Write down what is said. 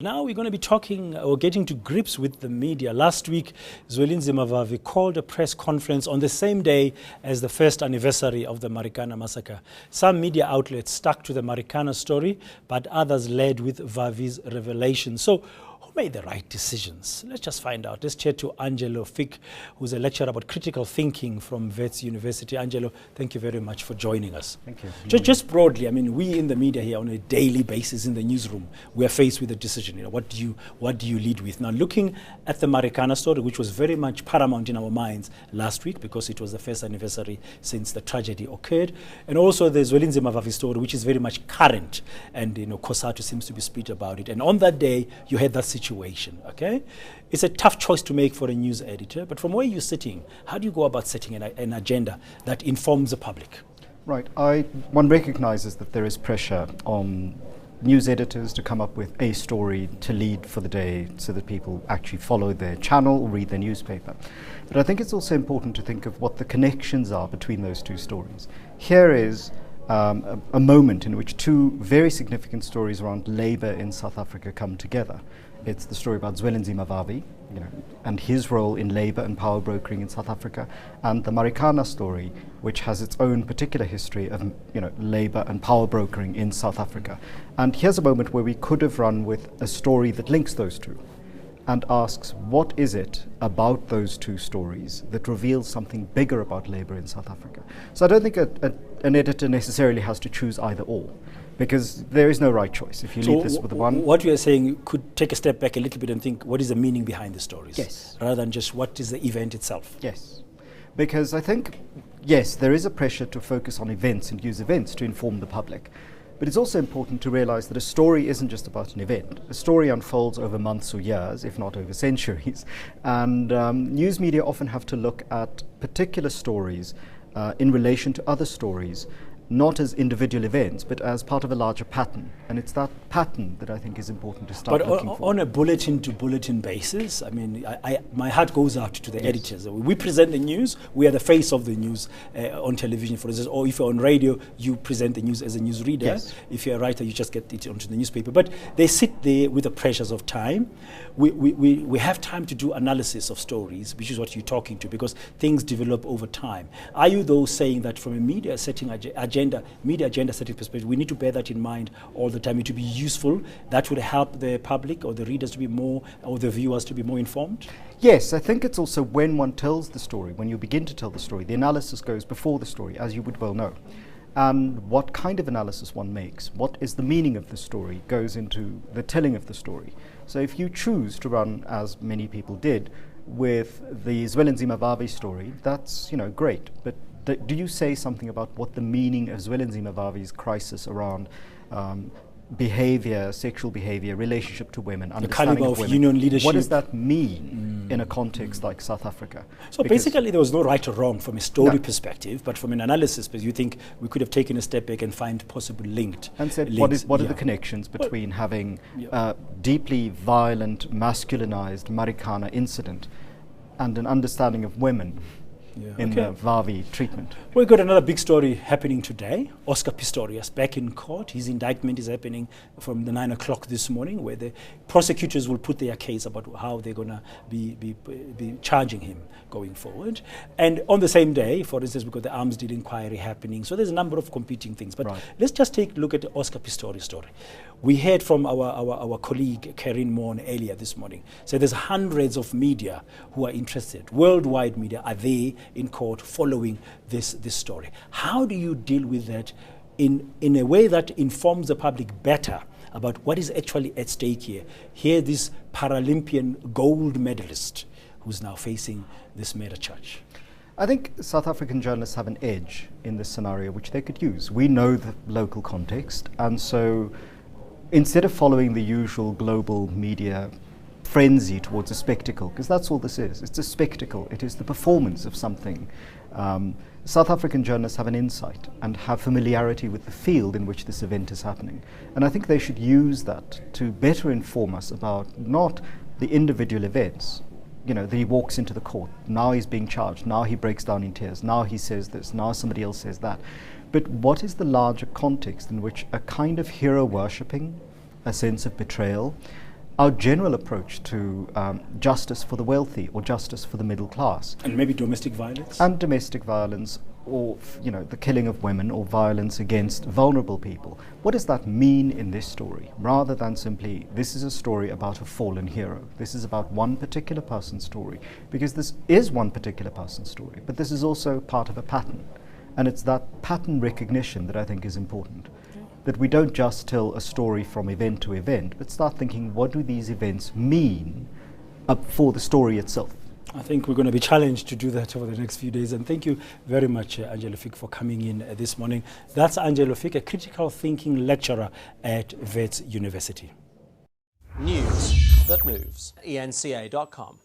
Now we're going to be talking or getting to grips with the media. Last week, Zwelinzima Mavavi called a press conference on the same day as the first anniversary of the Marikana massacre. Some media outlets stuck to the Marikana story, but others led with Vavi's revelation. So, who made the right decisions? Let's just find out. Let's chat to Angelo Fick, who's a lecturer about critical thinking from Wits University. Angelo, thank you very much for joining us. Thank you. Just broadly, I mean, we in the media here on a daily basis in the newsroom, we are faced with a decision. What do you lead with? Now, looking at the Marikana story, which was very much paramount in our minds last week because it was the first anniversary since the tragedy occurred, and also the Zwelinzima Mavavi story, which is very much current, and COSATU seems to be split about it. And on that day, you had that situation, okay? It's a tough choice to make for a news editor, but from where you're sitting, how do you go about setting an agenda that informs the public? Right. One recognizes that there is pressure on news editors to come up with a story to lead for the day so that people actually follow their channel or read their newspaper. But I think it's also important to think of what the connections are between those two stories. Here is a moment in which two very significant stories around labour in South Africa come together. It's the story about Zwelinzima Mavavi, and his role in labour and power brokering in South Africa, and the Marikana story, which has its own particular history of labour and power brokering in South Africa. And here's a moment where we could have run with a story that links those two and asks, what is it about those two stories that reveals something bigger about labour in South Africa? So I don't think an editor necessarily has to choose either or, because there is no right choice. If you leave this with the one... What you are saying, you could take a step back a little bit and think, what is the meaning behind the stories? Yes. Rather than just what is the event itself? Yes. Because I think, yes, there is a pressure to focus on events and use events to inform the public. But it's also important to realize that a story isn't just about an event. A story unfolds over months or years, if not over centuries. And news media often have to look at particular stories in relation to other stories, not as individual events, but as part of a larger pattern. And it's that pattern that I think is important to start looking for. But on a bulletin-to-bulletin basis, I mean, my heart goes out to the editors. We present the news. We are the face of the news on television, for instance, or if you're on radio, you present the news as a newsreader. Yes. If you're a writer, you just get it onto the newspaper. But they sit there with the pressures of time. We have time to do analysis of stories, which is what you're talking to, because things develop over time. Are you, though, saying that from a media agenda setting perspective, we need to bear that in mind all the time? It would be useful. That would help the public or the readers to be more, or the viewers to be more informed? Yes, I think it's also when one tells the story, when you begin to tell the story, the analysis goes before the story, as you would well know. And what kind of analysis one makes, what is the meaning of the story, goes into the telling of the story. So if you choose to run, as many people did, with the Zwelinzima Mavavi story, that's great. But do you say something about what the meaning of Zwelinzima Mavavi's crisis around behavior, sexual behavior, relationship to women, understanding the caliber of women, union leadership? What does that mean in a context like South Africa? So basically there was no right or wrong from a story perspective, but from an analysis perspective, you think we could have taken a step back and find possible linked and said links. What are the connections between having deeply violent, masculinized Marikana incident and an understanding of women in the Vavi treatment? We've got another big story happening today. Oscar Pistorius back in court. His indictment is happening from the 9 o'clock this morning, where the prosecutors will put their case about how they're going to be charging him going forward. And on the same day, for instance, we've got the arms deal inquiry happening. So there's a number of competing things. But let's just take a look at the Oscar Pistorius story. We heard from our colleague Karen Moon earlier this morning. So there's hundreds of media who are interested. Worldwide media are there in court following this story. How do you deal with that in a way that informs the public better about what is actually at stake here? Here, this Paralympian gold medalist who's now facing this murder charge. I think South African journalists have an edge in this scenario which they could use. We know the local context, and so instead of following the usual global media frenzy towards a spectacle, because that's all this is. It's a spectacle. It is the performance of something. South African journalists have an insight and have familiarity with the field in which this event is happening. And I think they should use that to better inform us about not the individual events. That he walks into the court, now he's being charged, now he breaks down in tears, now he says this, now somebody else says that. But what is the larger context in which a kind of hero worshipping, a sense of betrayal, our general approach to justice for the wealthy or justice for the middle class. And maybe domestic violence? And domestic violence, or the killing of women, or violence against vulnerable people. What does that mean in this story? Rather than simply, this is a story about a fallen hero. This is about one particular person's story. Because this is one particular person's story, but this is also part of a pattern. And it's that pattern recognition that I think is important. That we don't just tell a story from event to event, but start thinking, what do these events mean for the story itself? I think we're going to be challenged to do that over the next few days. And thank you very much, Angelo Fick, for coming in this morning. That's Angelo Fick, a critical thinking lecturer at Wits University. News that moves. eNCA.com.